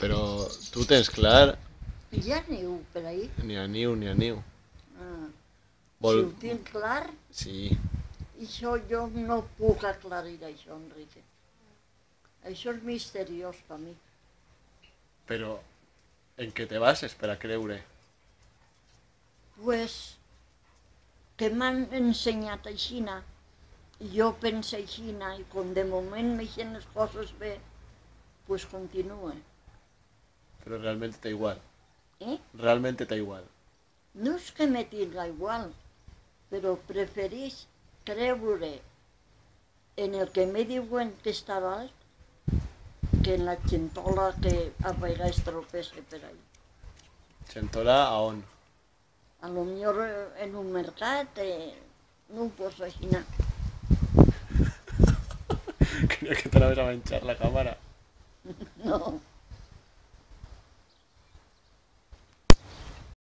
Però tu tens clar I hi ha neu per ahir. ni a niu ni a niu. Ah. Vol... Si ho tinc clar, Sí, això jo no puc aclarir això, Enrique. Això és misteriós per mi. però en què te bases per a creure? Pues que m'han ensenyat aixina, jo penso aixina, i quan de moment m'eixen les coses bé, pues continua. Però realment t'és igual. Eh? Realment t'és igual. No és que me tinga igual, però preferís creure en el que me diuen que està dalt que en la gentola que a vegades tropece per ahí. Xentola a on? A lo millor en un mercat no ho pots imaginar. Creo que t'anaves a menjar la càmera.